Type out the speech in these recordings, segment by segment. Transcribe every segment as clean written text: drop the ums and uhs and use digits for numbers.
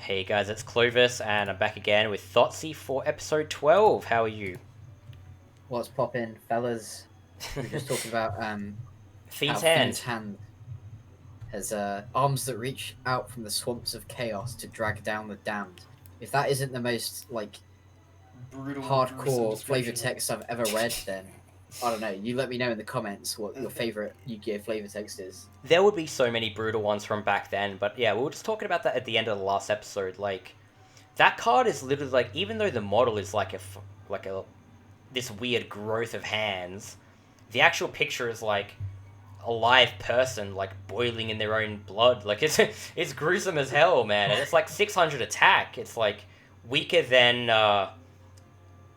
Hey guys, it's Clovis, and I'm back again with Thotsy for episode 12. How are you? What's poppin', fellas? We were just talking about how Fiend's Fiend's Hand. Hand has arms that reach out from the swamps of chaos to drag down the damned. If that isn't the most Brutal, gruesome hardcore flavor description. text I've ever read, then I don't know. You let me know in the comments what your favorite Yu-Gi-Oh flavor text is. There would be so many brutal ones from back then, but yeah, we were just talking about that at the end of the last episode. Like, that card is literally like, even though the model is like a this weird growth of hands, the actual picture is like a live person like boiling in their own blood. Like it's gruesome as hell, man. And it's like 600 attack. It's like weaker than uh,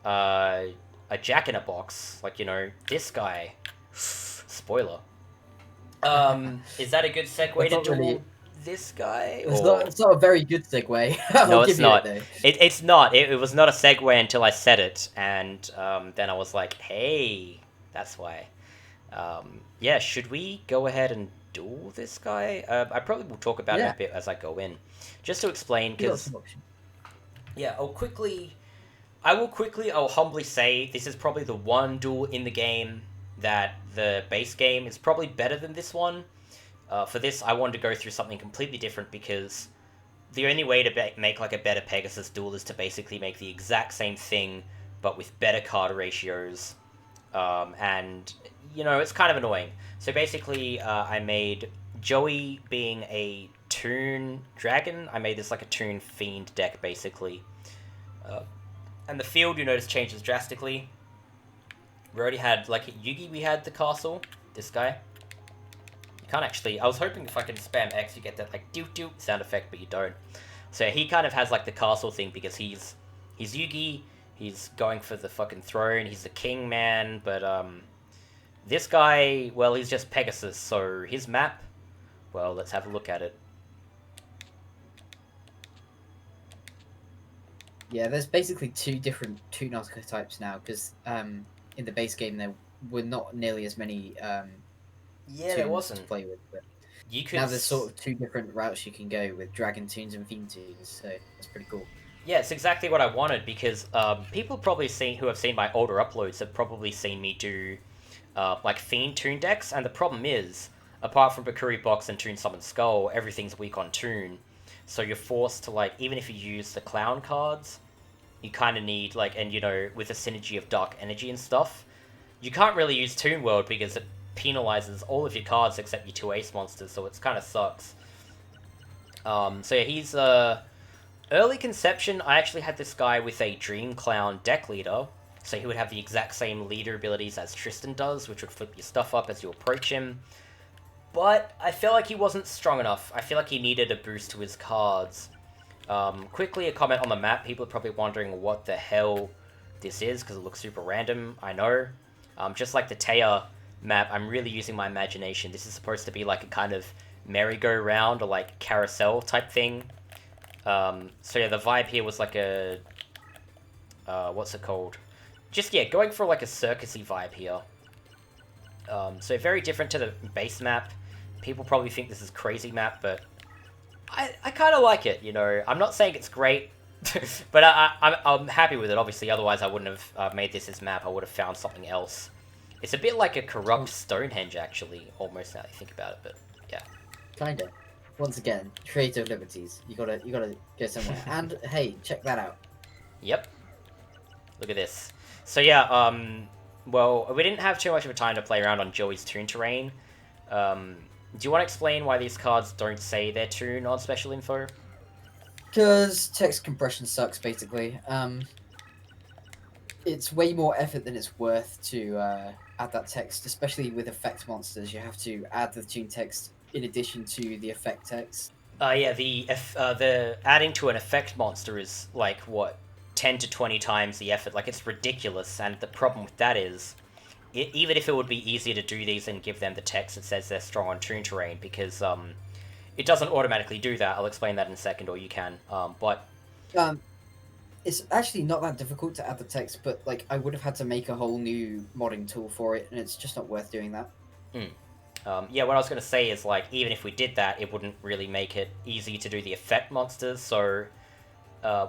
a Jack in a Box, like this guy. Spoiler. Is that a good segue It's to not duel really. this guy? It's Or not. It's not a very good segue. no, I'll it's give you it not. though. It's not. It was not a segue until I said it, and then I was like, "Hey, that's why." Yeah, should we go ahead and duel this guy? I probably will talk about it Yeah, a bit as I go in, just to explain, you got because some options. yeah, I'll humbly say this is probably the one duel in the game that the base game is probably better than this one. For this, I wanted to go through something completely different because the only way to make like a better Pegasus duel is to basically make the exact same thing, but with better card ratios. And it's kind of annoying. So basically, I made Joey being a Toon Dragon. I made this like a Toon Fiend deck basically. Uh, and the field, you notice, changes drastically. We already had, like, at Yugi, we had the castle. This guy. You can't actually... I was hoping if I can spam X, you get that, like, doo-doo sound effect, but you don't. So he kind of has, like, the castle thing, because he's Yugi, he's going for the fucking throne, he's the king, man, but, this guy, well, he's just Pegasus, so his map, well, let's have a look at it. Yeah, there's basically two different Toon archetypes now because in the base game there were not nearly as many Yeah, there tunes to wasn't. play with, but You could... now there's sort of two different routes you can go with Dragon tunes and Fiend tunes, so that's pretty cool. Yeah, it's exactly what I wanted because people probably who have seen my older uploads have probably seen me do like Fiend Toon decks, and the problem is, apart from Bakuri Box and Toon Summon Skull, everything's weak on Toon, so you're forced to, like, even if you use the Clown cards, you kind of need, like, and with the synergy of Dark Energy and stuff, you can't really use Toon World because it penalizes all of your cards except your two Ace monsters, so it's kind of sucks. So yeah, he's early conception, I actually had this guy with a Dream Clown deck leader, so he would have the exact same leader abilities as Tristan does, which would flip your stuff up as you approach him. But I feel like he wasn't strong enough. I feel like he needed a boost to his cards. Quickly, a comment on the map. People are probably wondering what the hell this is, because it looks super random. I know. Just like the Taya map, I'm really using my imagination. This is supposed to be like a kind of merry-go-round or like carousel type thing. So yeah, the vibe here was like a... what's it called? Just, yeah, going for like a circusy vibe here. So very different to the base map. People probably think this is crazy map, but I kind of like it, I'm not saying it's great, but I'm happy with it, obviously. Otherwise, I wouldn't have made this map. I would have found something else. It's a bit like a corrupt Stonehenge, actually, almost, now that I think about it, but yeah. Kinda. Once again, creative liberties. You gotta go somewhere. And hey, check that out. Yep. Look at this. So yeah, well, we didn't have too much of a time to play around on Joey's Toon terrain. Do you want to explain why these cards don't say their Toon on special info? Because text compression sucks, basically. It's way more effort than it's worth to add that text, especially with effect monsters. You have to add the tune text in addition to the effect text. Yeah, the adding to an effect monster is like what 10 to 20 times the effort. Like, it's ridiculous, and the problem with that is, even if it would be easier to do these and give them the text that says they're strong on Toon terrain, because it doesn't automatically do that. I'll explain that in a second, or you can. But Um, it's actually not that difficult to add the text, but like I would have had to make a whole new modding tool for it, and it's just not worth doing that. Yeah, what I was going to say is, like, even if we did that, it wouldn't really make it easy to do the effect monsters, so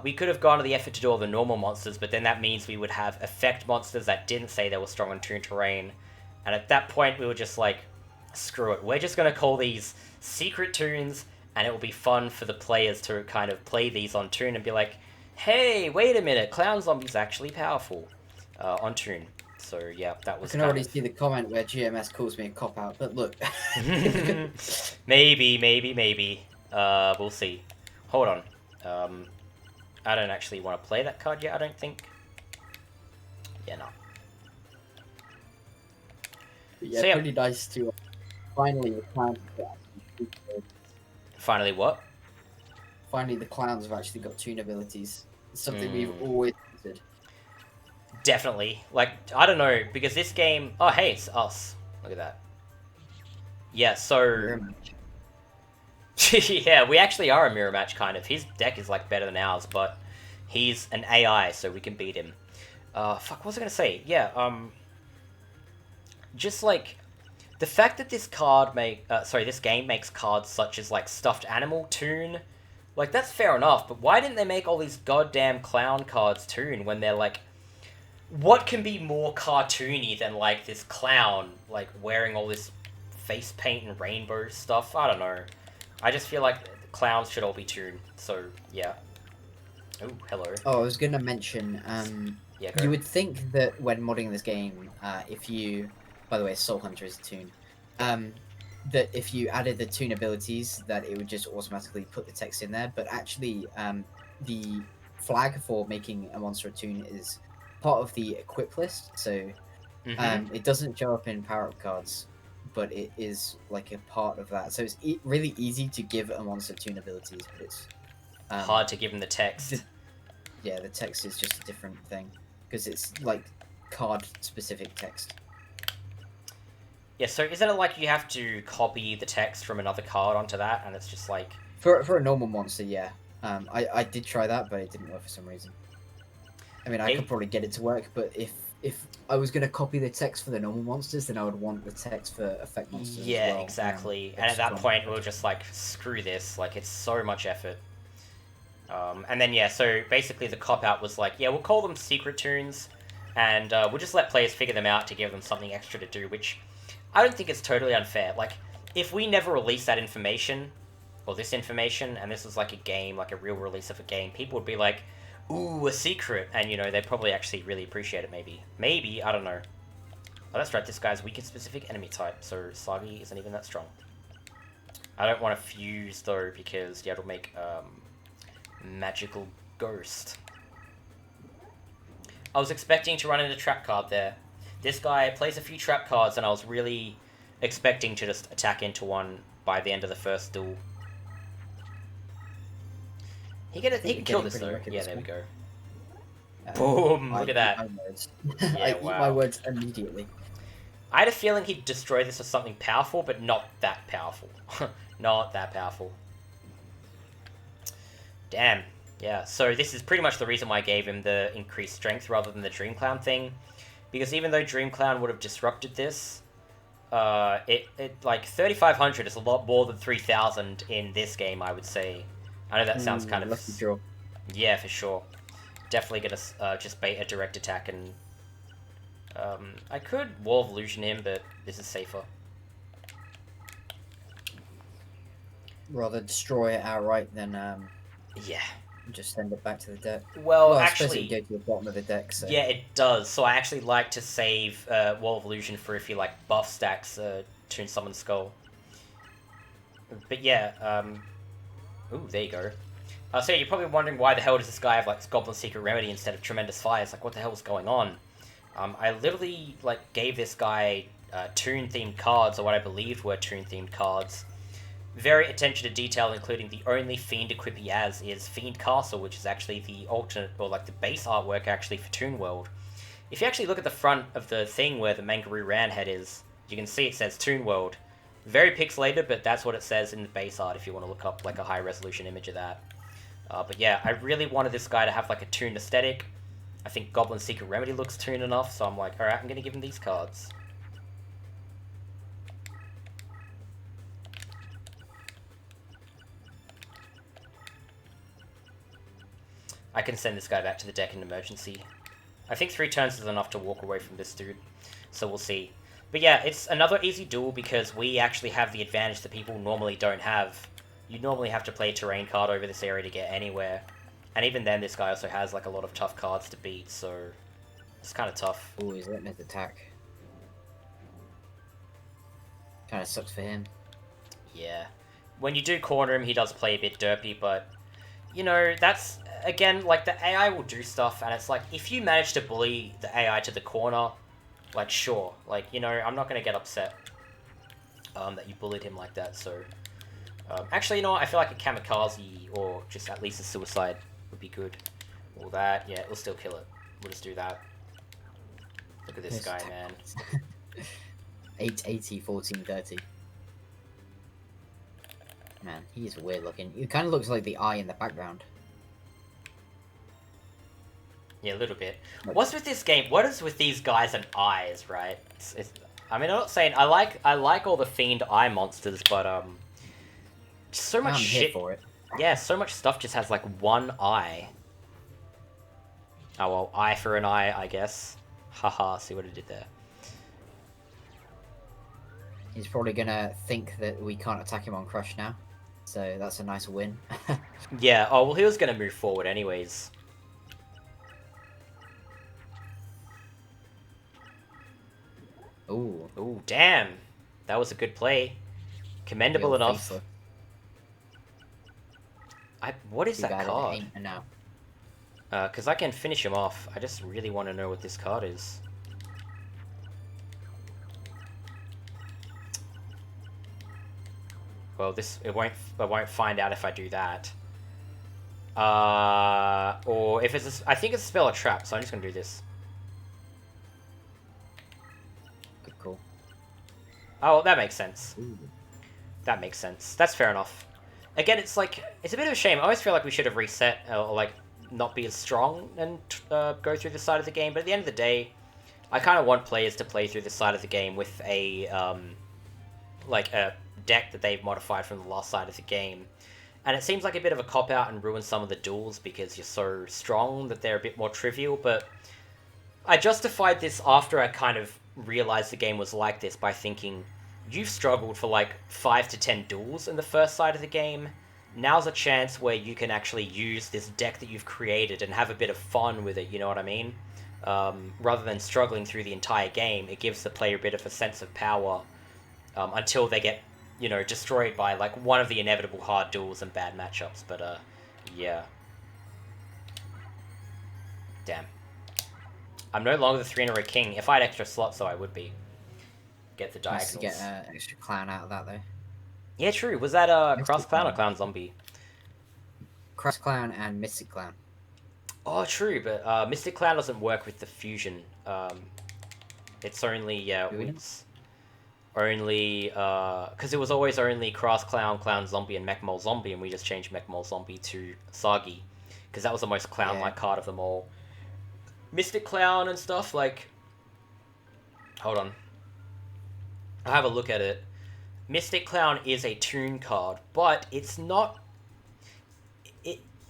we could have gone to the effort to do all the normal monsters, but then that means we would have effect monsters that didn't say they were strong on Toon Terrain, and at that point we were just like, screw it, we're just going to call these secret toons, and it will be fun for the players to kind of play these on Toon and be like, hey, wait a minute, Clown Zombie's actually powerful on Toon. So yeah, that was. I can already see the comment where GMS calls me a cop out, but look. maybe. We'll see. Hold on. I don't actually want to play that card yet. I don't think. Yeah, no. Yeah, so, yeah. Pretty nice to finally the clowns. Finally, what? Finally, the clowns have actually got toon abilities. It's something we've always wanted. Definitely. Like, I don't know, because this game... Oh, hey, it's us. Look at that. Yeah, so... yeah, we actually are a mirror match, kind of. His deck is, like, better than ours, but he's an AI, so we can beat him. Fuck, what was I gonna say? Yeah, just, like... The fact that this this game makes cards such as, like, Stuffed Animal Toon... Like, that's fair enough, but why didn't they make all these goddamn clown cards Toon when they're, like... What can be more cartoony than, like, this clown, like, wearing all this face paint and rainbow stuff? I don't know. I just feel like clowns should all be Toon, so, yeah. Oh, hello. Oh, I was going to mention, yeah, you would think that when modding this game, if you... By the way, Soul Hunter is a Toon. That if you added the Toon abilities, that it would just automatically put the text in there, but actually, the flag for making a monster a Toon is part of the equip list, so it doesn't show up in power-up cards, but it is like a part of that. So it's really easy to give a monster Toon abilities, but it's hard to give them the text. Yeah, the text is just a different thing because it's like card-specific text. Yeah, so isn't it like you have to copy the text from another card onto that, and it's just like... For a normal monster, yeah. I did try that, but it didn't work for some reason. I mean, I could probably get it to work, but if I was going to copy the text for the normal monsters, then I would want the text for effect monsters Yeah, as well. exactly. And at that point, we were just like, screw this. Like, it's so much effort. And then, yeah, so basically the cop-out was like, yeah, we'll call them secret toons, and we'll just let players figure them out to give them something extra to do, which I don't think it's totally unfair. Like, if we never released that information, or this information, and this was like a game, like a real release of a game, people would be like, ooh, a secret, and, you know, they'd probably actually really appreciate it, maybe. Maybe, I don't know. Oh, that's right, this guy's weak in specific enemy type, so Sagi isn't even that strong. I don't want to fuse, though, because, yeah, it'll make, Magical Ghost. I was expecting to run into trap card there. This guy plays a few trap cards, and I was really expecting to just attack into one by the end of the first duel. He can kill this though. Yeah, there we go. Boom! Look at that. I eat my words immediately. I had a feeling he'd destroy this with something powerful, but not that powerful. Not that powerful. Damn. Yeah, so this is pretty much the reason why I gave him the increased strength rather than the Dream Clown thing. Because even though Dream Clown would have disrupted this, it like 3,500 is a lot more than 3,000 in this game, I would say. I know that sounds kind of... Lucky draw. Yeah, for sure. Definitely gonna just bait a direct attack and... I could Wall of Illusion him, but this is safer. Rather destroy it outright than yeah, just send it back to the deck. Well, I actually, suppose it go to the bottom of the deck. So. Yeah, it does. So I actually like to save Wall of Illusion for if you like buff stacks Toon Summon Skull. But yeah, ooh, there you go. So you're probably wondering why the hell does this guy have like Goblin Secret Remedy instead of Tremendous Fire? It's like, what the hell is going on? I literally like gave this guy Toon themed cards, or what I believed were Toon themed cards. Very attention to detail, including the only Fiend equip he has is Fiend Castle, which is actually the alternate, or like the base artwork actually for Toon World. If you actually look at the front of the thing where the Mangaroo Ran head is, you can see it says Toon World. Very pixelated, but that's what it says in the base art if you want to look up like a high resolution image of that. But yeah, I really wanted this guy to have like a Toon aesthetic. I think Goblin Secret Remedy looks Toon enough, so I'm like, alright, I'm going to give him these cards. I can send this guy back to the deck in emergency. I think 3 turns is enough to walk away from this dude. So we'll see. But yeah, it's another easy duel because we actually have the advantage that people normally don't have. You normally have to play a terrain card over this area to get anywhere. And even then, this guy also has like a lot of tough cards to beat, so it's kind of tough. Oh, he's letting us attack. Kind of sucks for him. Yeah. When you do corner him, he does play a bit derpy, but, you know, that's, again, like, the AI will do stuff, and it's like, if you manage to bully the AI to the corner, like, sure. Like, you know, I'm not going to get upset that you bullied him like that, so... actually, you know what? I feel like a kamikaze, or just at least a suicide, would be good. All that, yeah, we'll still kill it. We'll just do that. Look at this guy, man. 880, 1430. Man, he is weird looking. He kind of looks like the eye in the background. Yeah, a little bit. What's with this game? What is with these guys and eyes, right? I mean, I'm not saying I like all the fiend eye monsters, but so much I'm shit. here for it. Yeah, so much stuff just has like one eye. Oh well, eye for an eye, I guess. Haha, see what I did there. He's probably gonna think that we can't attack him on Crush now. So that's a nice win. Yeah, oh well, he was gonna move forward anyways. Ooh. Ooh, damn. That was a good play. Commendable Real enough. facelift. What is Too that bad it card? ain't now. Because I can finish him off. I just really want to know what this card is. Well, I won't find out if I do that. Or if it's I think it's a spell or trap, so I'm just gonna do this. Good call. Oh, that makes sense. Ooh. That makes sense. That's fair enough. Again, it's like, it's a bit of a shame. I always feel like we should have reset, or like, not be as strong and go through this side of the game. But at the end of the day, I kind of want players to play through this side of the game with a, like a deck that they've modified from the last side of the game. And it seems like a bit of a cop-out and ruins some of the duels because you're so strong that they're a bit more trivial. But I justified this after I kind of realized the game was like this by thinking, you've struggled for like 5 to 10 duels in the first side of the game. Now's a chance where you can actually use this deck that you've created and have a bit of fun with it, you know what I mean? Rather than struggling through the entire game, it gives the player a bit of a sense of power until they get, you know, destroyed by like one of the inevitable hard duels and bad matchups. But yeah. Damn. I'm no longer the 3-in-a-row king. If I had extra slots, though, I would be. Get the Nice diagonals. to get an extra clown out of that, though. Yeah, true. Was that Cross Clown or Clown Zombie? Cross Clown and Mystic Clown. Oh, true, but Mystic Clown doesn't work with the fusion. It's only, yeah, Really? it's only, because it was always only Cross Clown, Clown Zombie, and Mech Mole Zombie, and we just changed Mech Mole Zombie to Sagi, because that was the most clown-like card of them all. Mystic Clown and stuff, like, hold on. I'll have a look at it. Mystic Clown is a toon card, but it's not...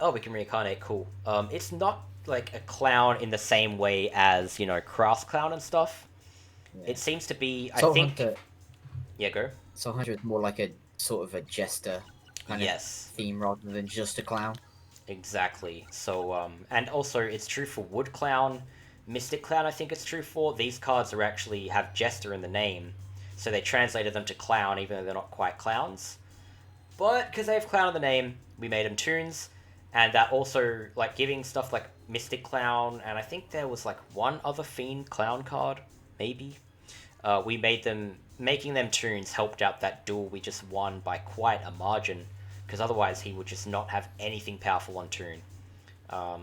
Oh, we can reincarnate, cool. It's not, like, a clown in the same way as, you know, Cross Clown and stuff. Yeah. It seems to be, I think... Hunter. Yeah, go. Soul Hunter is more like a, sort of a jester kind of theme rather than just a clown. Exactly. So, and also, it's true for Wood Clown. Mystic Clown, I think it's true for. These cards are actually have Jester in the name. So they translated them to Clown, even though they're not quite clowns. But, because they have Clown in the name, we made them toons. And that also, like, giving stuff like Mystic Clown, and I think there was, like, one other Fiend Clown card, maybe. We made them, making them toons helped out that duel we just won by quite a margin. Because otherwise he would just not have anything powerful on toon.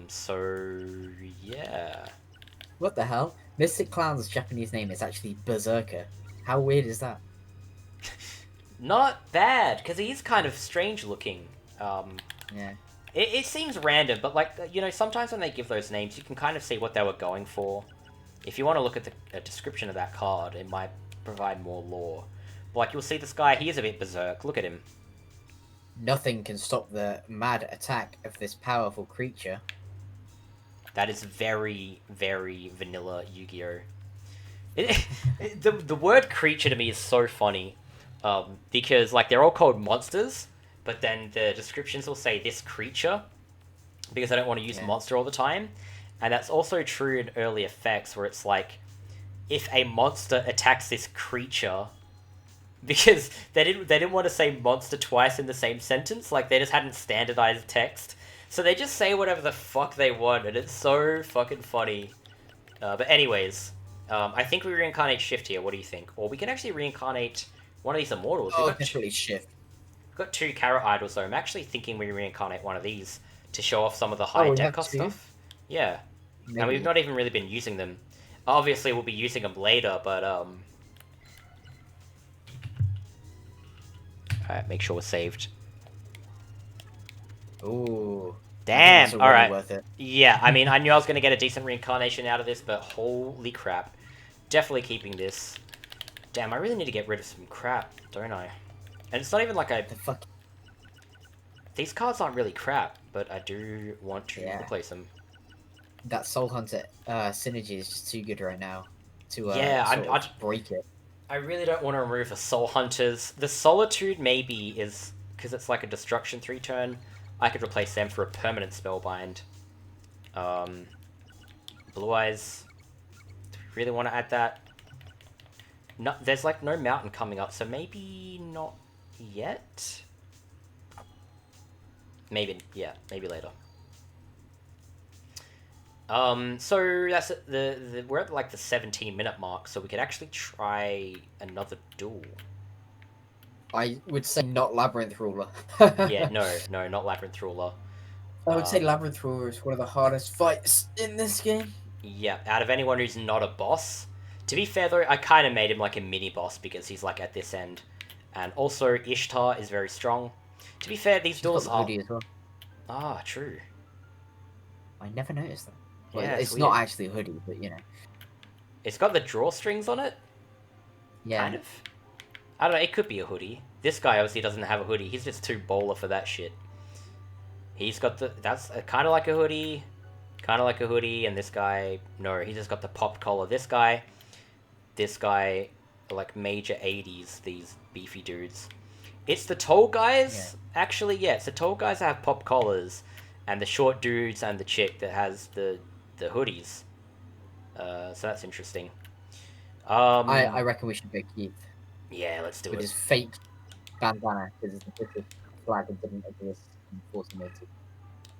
So, yeah. What the hell? Mystic Clown's Japanese name is actually Berserker. How weird is that? Not bad, because he is kind of strange looking. Yeah. It seems random, but like, you know, sometimes when they give those names, you can kind of see what they were going for. If you want to look at the description of that card, it might provide more lore. Like, you'll see this guy, he is a bit berserk. Look at him. Nothing can stop the mad attack of this powerful creature. That is very, very vanilla Yu-Gi-Oh! The word creature to me is so funny, because like they're all called monsters, but then the descriptions will say this creature, because I don't want to use monster all the time, and that's also true in early effects where it's like, if a monster attacks this creature, because they didn't want to say monster twice in the same sentence, like they just hadn't standardized text, so they just say whatever the fuck they want, and it's so fucking funny. But anyways. I think we reincarnate Shift here. What do you think? Or we can actually reincarnate one of these immortals. Oh, definitely Shift. We've got 2 Carrot Idols, though. I'm actually thinking we reincarnate one of these to show off some of the high deck cost stuff. Yeah. Maybe. And we've not even really been using them. Obviously, we'll be using them later, but... Alright, make sure we're saved. Ooh. Damn! Alright. Worth it. Yeah, I mean, I knew I was going to get a decent reincarnation out of this, but holy crap. Definitely keeping this. Damn, I really need to get rid of some crap, don't I? And it's not even like I... These cards aren't really crap, but I do want to replace them. That Soul Hunter synergy is just too good right now to I break it. I really don't want to remove the Soul Hunters. The Solitude maybe is... Because it's like a Destruction 3-turn. I could replace them for a permanent Spellbind. Blue Eyes... Really want to add that? No, there's like no mountain coming up, so maybe not yet. Maybe, yeah, maybe later. So that's we're at like the 17-minute mark, so we could actually try another duel. I would say not Labyrinth Ruler. Yeah, no, not Labyrinth Ruler. I would say Labyrinth Ruler is one of the hardest fights in this game. Yeah, out of anyone who's not a boss. To be fair though, I kind of made him like a mini boss because he's like at this end. And also Ishtar is very strong. To be fair, these duels are... Hoodie as well. Ah, true. I never noticed that. Well, Yeah, it's not actually a hoodie, but you know. It's got the drawstrings on it? Yeah. Kind of. I don't know, it could be a hoodie. This guy obviously doesn't have a hoodie. He's just too bowler for that shit. He's got the... That's kind of like a hoodie. Kind of like a hoodie, and this guy... No, he just got the popped collar. This guy, like major 80s, these beefy dudes. It's the tall guys, actually, yeah, it's the tall guys that have pop collars, and the short dudes and the chick that has the hoodies. So that's interesting. I reckon we should pick Keith. Yeah, let's do with it. His fake bandana, because it's the British flag and didn't exist in 1402.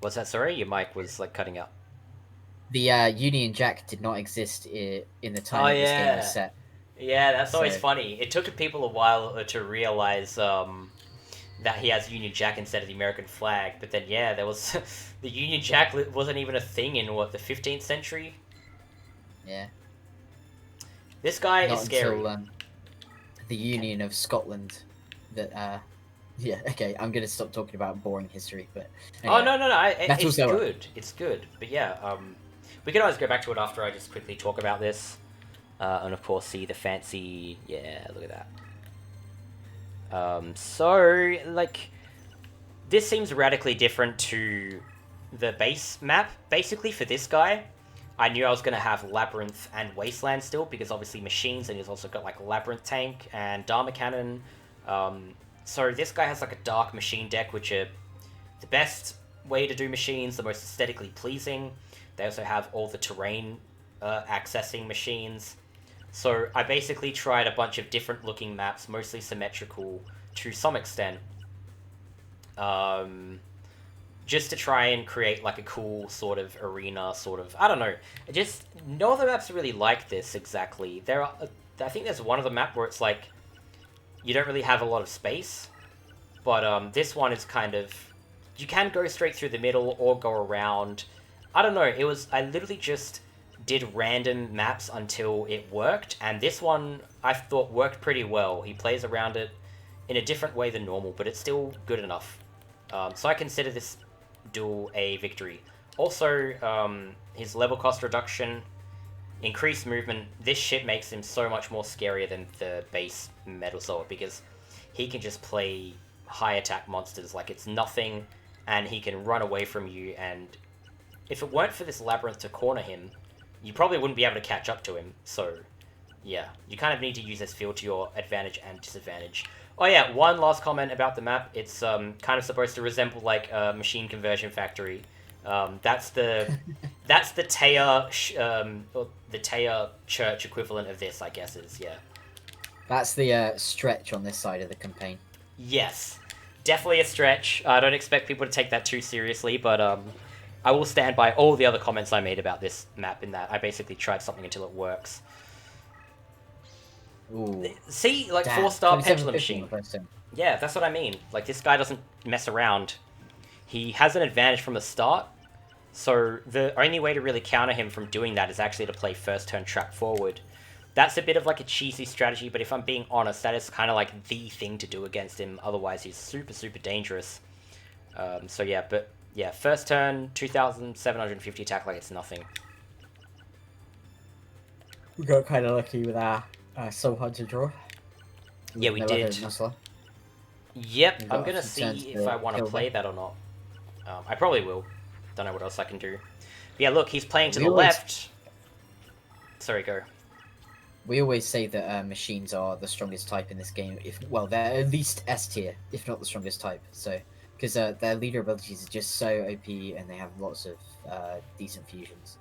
What's that, sorry? Your mic was like cutting out. The Union Jack did not exist in the time this game was set. Yeah, that's always funny. It took people a while to realize that he has Union Jack instead of the American flag. But then, yeah, there was... the Union Jack wasn't even a thing in, what, the 15th century? Yeah. This guy Not is scary. Until, the Union of Scotland that... yeah, okay, I'm going to stop talking about boring history, but... Anyway. Oh, no, it's good. Good. It's good. But yeah, we can always go back to it after I just quickly talk about this. And of course see the fancy... Yeah, look at that. So, like... This seems radically different to the base map. Basically, for this guy, I knew I was going to have Labyrinth and Wasteland still, because obviously machines, and he's also got, like, Labyrinth Tank and Dharma Cannon. So this guy has, like, a dark machine deck, which are the best way to do machines, the most aesthetically pleasing. They also have all the terrain accessing machines. So I basically tried a bunch of different looking maps, mostly symmetrical to some extent. Just to try and create like a cool sort of arena, sort of, I don't know. Just, no other maps are really like this exactly. I think there's one of the map where it's like, you don't really have a lot of space. But this one is kind of, you can go straight through the middle or go around. I don't know, I literally just did random maps until it worked, and this one I thought worked pretty well. He plays around it in a different way than normal, but it's still good enough. So I consider this duel a victory. Also, his level cost reduction, increased movement, this shit makes him so much more scarier than the base Metal Sword, because he can just play high attack monsters like it's nothing, and he can run away from you, and if it weren't for this labyrinth to corner him, you probably wouldn't be able to catch up to him. So, yeah, you kind of need to use this field to your advantage and disadvantage. Oh yeah, one last comment about the map. It's kind of supposed to resemble like a machine conversion factory. That's the Taya church equivalent of this, I guess is, yeah. That's the stretch on this side of the campaign. Yes, definitely a stretch. I don't expect people to take that too seriously, but I will stand by all the other comments I made about this map in that I basically tried something until it works. Ooh. See, like, Damn, 4-star 27-50 pendulum on machine. the first turn. Yeah, that's what I mean. Like, this guy doesn't mess around. He has an advantage from the start, so the only way to really counter him from doing that is actually to play first turn trap forward. That's a bit of like a cheesy strategy, but if I'm being honest, that is kind of like the thing to do against him. Otherwise, he's super, super dangerous. So yeah, but yeah, first turn, 2,750 attack like it's nothing. We got kind of lucky with our Soul Hunter draw. Yeah, we did. Yep, I'm gonna see if I want to play that or not. I probably will. Don't know what else I can do. But yeah, look, he's playing to the left. Sorry, go. We always say that machines are the strongest type in this game. Well, they're at least S tier, if not the strongest type. So, because their leader abilities are just so OP, and they have lots of decent fusions.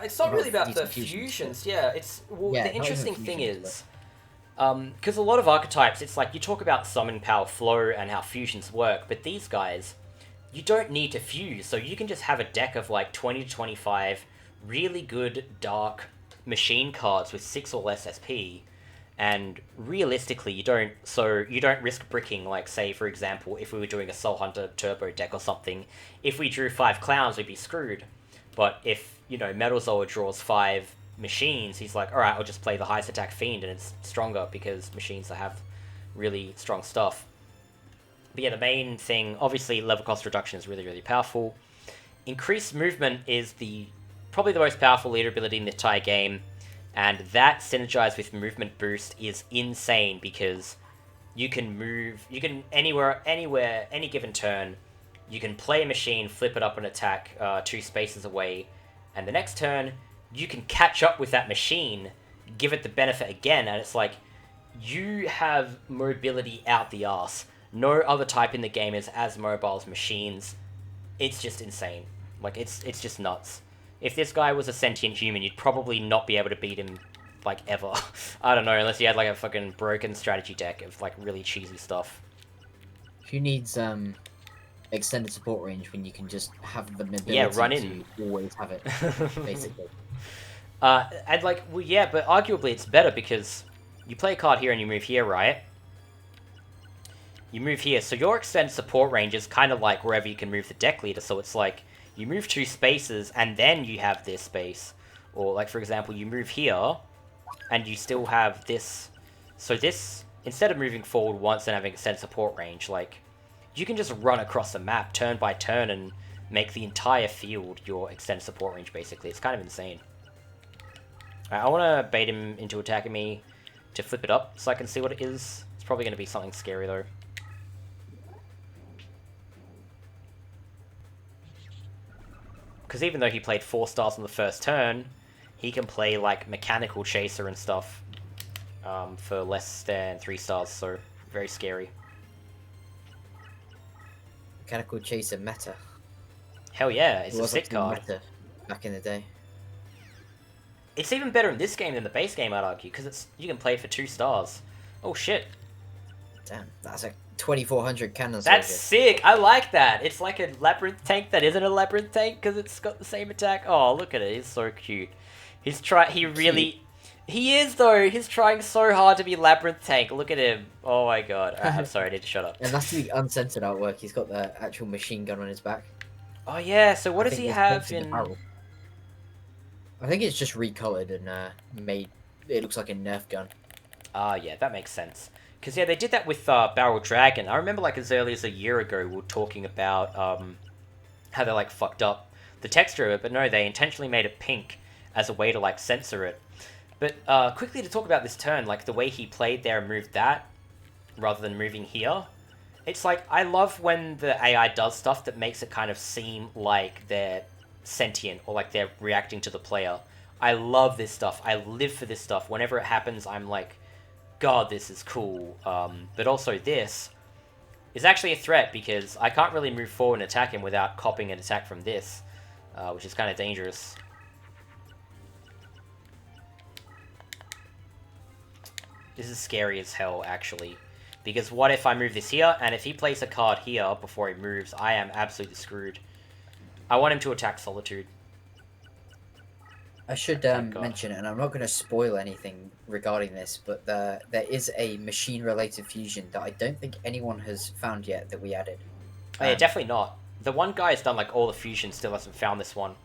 It's not really about the fusions. Yeah, it's the interesting thing is, because a lot of archetypes, it's like you talk about summon power flow and how fusions work, but these guys, you don't need to fuse, so you can just have a deck of like 20 to 25 really good dark machine cards with 6 or less SP, and realistically you don't risk bricking. Like, say for example, if we were doing a Soul Hunter turbo deck or something, if we drew 5 clowns we'd be screwed. But if, you know, Metal Zoa draws 5 machines, he's like, alright, I'll just play the highest attack fiend and it's stronger because machines have really strong stuff. But yeah, the main thing, obviously level cost reduction is really, really powerful. Increased movement is probably the most powerful leader ability in the entire game, and that synergized with movement boost is insane because you can move, anywhere, any given turn, you can play a machine, flip it up and attack 2 spaces away, and the next turn, you can catch up with that machine, give it the benefit again, and it's like, you have mobility out the arse. No other type in the game is as mobile as machines. It's just insane. Like, it's just nuts. If this guy was a sentient human, you'd probably not be able to beat him, like, ever. I don't know, unless you had, like, a fucking broken strategy deck of, like, really cheesy stuff. Who needs, extended support range when you can just have the ability run in. to always have it, basically? And, like, well, yeah, but arguably it's better because you play a card here and you move here, right? You move here, so your extended support range is kind of like wherever you can move the deck leader, so it's like, you move 2 spaces, and then you have this space. Or, like, for example, you move here, and you still have this. So this, instead of moving forward once and having extended support range, like, you can just run across the map turn by turn and make the entire field your extended support range, basically. It's kind of insane. I want to bait him into attacking me to flip it up so I can see what it is. It's probably going to be something scary, though. Because even though he played 4 stars on the first turn, he can play, like, Mechanical Chaser and stuff for less than 3 stars, so very scary. Mechanical Chaser meta. Hell yeah, it's a sick card. Meta back in the day. It's even better in this game than the base game, I'd argue, because you can play it for 2 stars. Oh shit. Damn, that's a 2400 cannon. That's sick. I like that. It's like a labyrinth tank that isn't a labyrinth tank because it's got the same attack. Oh, look at it. He's so cute. He is though. He's trying so hard to be labyrinth tank. Look at him. Oh my god. I'm sorry. I need to shut up. And that's the uncensored artwork. He's got the actual machine gun on his back. Oh yeah. So what does he have in? I think it's just recolored and made. It looks like a Nerf gun. Ah, yeah, that makes sense. Because, yeah, they did that with Barrel Dragon. I remember, like, as early as a year ago, we were talking about how they, like, fucked up the texture of it. But no, they intentionally made it pink as a way to, like, censor it. But quickly to talk about this turn, like, the way he played there and moved that, rather than moving here, It's like, I love when the AI does stuff that makes it kind of seem like they're sentient or like they're reacting to the player. I love this stuff. I live for this stuff. Whenever it happens, I'm like, God, this is cool. But also this is actually a threat because I can't really move forward and attack him without copying an attack from this, which is kind of dangerous. This is scary as hell, actually. Because what if I move this here, and if he plays a card here before he moves, I am absolutely screwed. I want him to attack Solitude. I should mention, and I'm not going to spoil anything regarding this, but there is a machine-related fusion that I don't think anyone has found yet that we added. Oh, yeah, definitely not. The one guy has done like all the fusions, still hasn't found this one.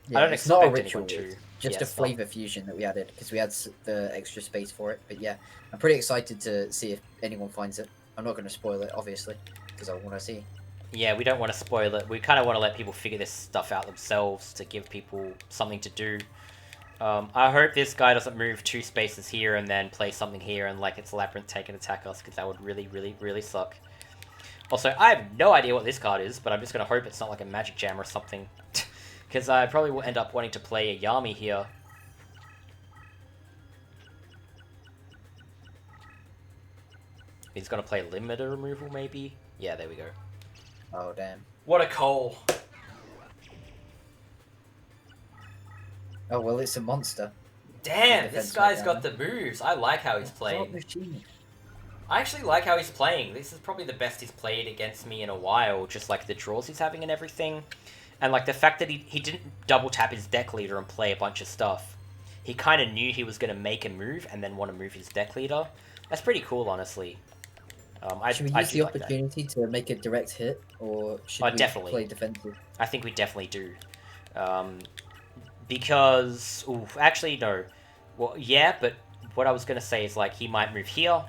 Yeah, I don't it's expect not a ritual, anyone to. just Yeah, a flavor fusion that we added because we had the extra space for it. But yeah, I'm pretty excited to see if anyone finds it. I'm not going to spoil it, obviously, because I want to see. Yeah, we don't want to spoil it. We kind of want to let people figure this stuff out themselves to give people something to do. I hope this guy doesn't move 2 spaces here and then play something here and like it's Labyrinth take and attack us, because that would really, really, really suck. Also, I have no idea what this card is, but I'm just going to hope it's not like a Magic Jam or something. Because I probably will end up wanting to play a Yami here. He's going to play limiter removal, maybe? Yeah, there we go. Oh, damn. What a call. Oh, well, it's a monster. Damn, this guy's got the moves. I like how he's It's playing. not machine. I actually like how he's playing. This is probably the best he's played against me in a while. Just like the draws he's having and everything. And like the fact that he didn't double tap his deck leader and play a bunch of stuff. He kind of knew he was going to make a move and then want to move his deck leader. That's pretty cool, honestly. Should we use the opportunity to make a direct hit, or should we definitely play defensive? I think we definitely do. Because... Ooh, actually, no. Well, yeah, but what I was going to say is, like, he might move here,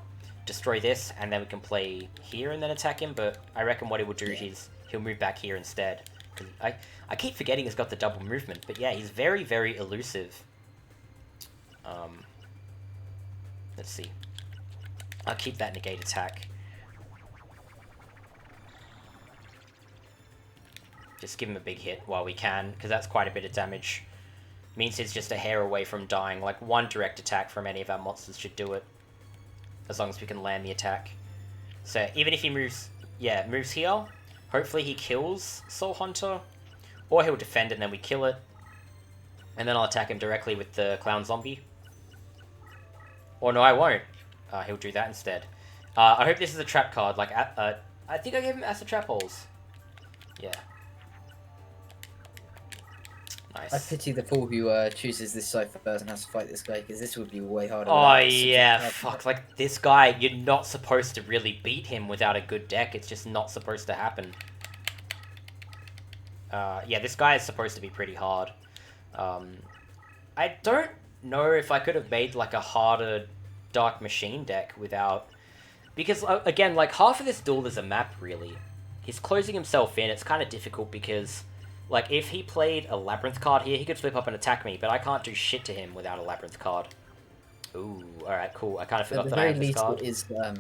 destroy this, and then we can play here and then attack him, but I reckon what he will do is he'll move back here instead. I keep forgetting he's got the double movement, but yeah, he's very, very elusive. Let's see. I'll keep that negate attack. Just give him a big hit while we can, because that's quite a bit of damage. Means he's just a hair away from dying. Like, one direct attack from any of our monsters should do it. As long as we can land the attack. So, even if he moves... Yeah, moves here. Hopefully he kills Soul Hunter. Or he'll defend it and then we kill it. And then I'll attack him directly with the Clown Zombie. Or no, I won't. He'll do that instead. I hope this is a trap card. Like, I think I gave him Acid Trap Holes. Yeah. Nice. I pity the fool who chooses this side first and has to fight this guy, because this would be way harder. Oh yeah, fuck, like, this guy, you're not supposed to really beat him without a good deck, it's just not supposed to happen. Yeah, this guy is supposed to be pretty hard. I don't know if I could have made, like, a harder Dark Machine deck without... Because, again, like, half of this duel is a map, really. He's closing himself in, it's kind of difficult because... Like, if he played a Labyrinth card here, he could flip up and attack me, but I can't do shit to him without a Labyrinth card. Ooh, alright, cool. I kind of forgot that I had this card. At the very least, it is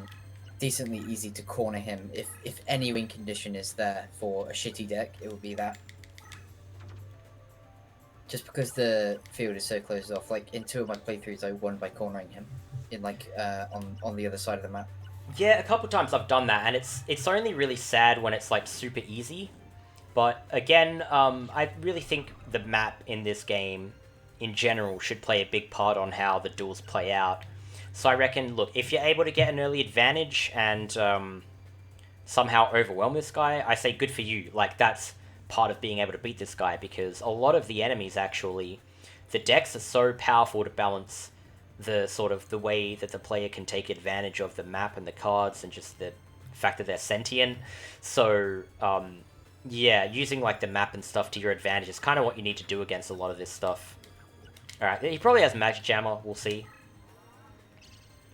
decently easy to corner him. If any win condition is there for a shitty deck, it would be that. Just because the field is so closed off. Like, in 2 of my playthroughs, I won by cornering him. In, like, on the other side of the map. Yeah, a couple times I've done that, and it's only really sad when it's, like, super easy. But, again, I really think the map in this game, in general, should play a big part on how the duels play out. So I reckon, look, if you're able to get an early advantage and somehow overwhelm this guy, I say good for you. Like, that's part of being able to beat this guy, because a lot of the enemies, actually, the decks are so powerful to balance the sort of the way that the player can take advantage of the map and the cards and just the fact that they're sentient. So, yeah, using, like, the map and stuff to your advantage is kind of what you need to do against a lot of this stuff. Alright, he probably has Magic Jammer, we'll see.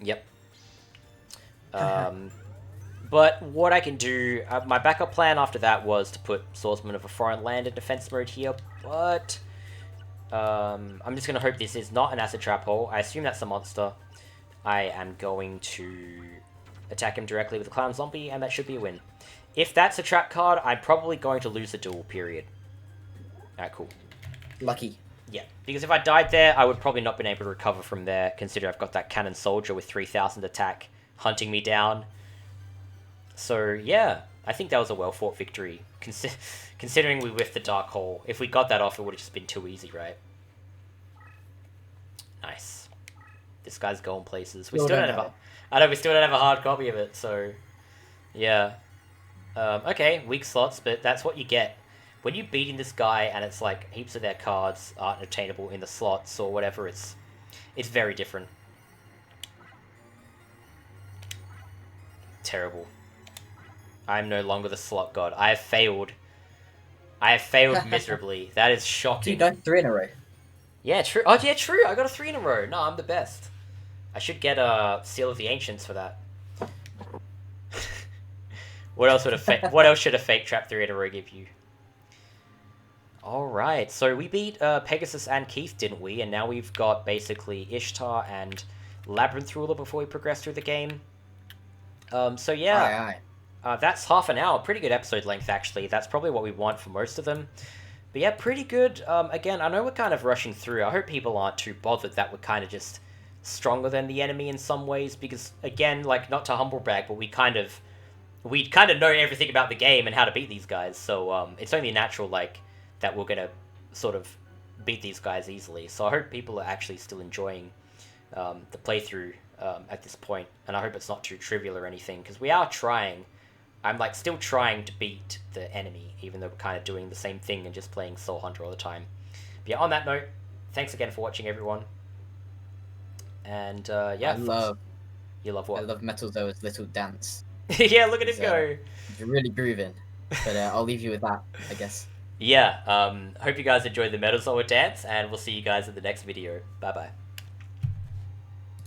Yep. But what I can do... my backup plan after that was to put Swordsman of a Foreign Land in defense mode here, but... I'm just going to hope this is not an Acid Trap Hole. I assume that's a monster. I am going to attack him directly with a clown zombie, and that should be a win. If that's a trap card, I'm probably going to lose the duel, period. Alright, cool. Lucky. Yeah, because if I died there, I would probably not been able to recover from there, considering I've got that cannon soldier with 3,000 attack hunting me down. So, yeah, I think that was a well-fought victory, considering we whiffed the Dark Hole. If we got that off, it would have just been too easy, right? Nice. This guy's going places. We still don't have a... I know, we still don't have a hard copy of it, so... Yeah. Okay, weak slots, but that's what you get. When you're beating this guy and it's like heaps of their cards aren't obtainable in the slots or whatever, it's very different. Terrible. I'm no longer the slot god. I have failed. I have failed miserably. That is shocking. You done 3 in a row. Yeah, true. Oh, yeah, true. I got a 3 in a row. No, I'm the best. I should get a Seal of the Ancients for that. What else should a fake trap 3 in a row give you? Alright, so we beat Pegasus and Keith, didn't we? And now we've got basically Ishtar and Labyrinth Ruler before we progress through the game. So yeah, that's half an hour. Pretty good episode length, actually. That's probably what we want for most of them. But yeah, pretty good. Again, I know we're kind of rushing through. I hope people aren't too bothered that we're kind of just stronger than the enemy in some ways. Because, again, like, not to humble brag, but we kind of know everything about the game and how to beat these guys. So it's only natural, like, that we're going to sort of beat these guys easily. So I hope people are actually still enjoying the playthrough at this point. And I hope it's not too trivial or anything, because we are trying. I'm like still trying to beat the enemy, even though we're kind of doing the same thing and just playing Soul Hunter all the time. But yeah, on that note, thanks again for watching, everyone. And yeah, you love what? I love Metal Zoa's little dance. Yeah, look at him go. It's really grooving. But I'll leave you with that, I guess. Yeah, hope you guys enjoyed the Metal Zoa dance, and we'll see you guys in the next video. Bye bye.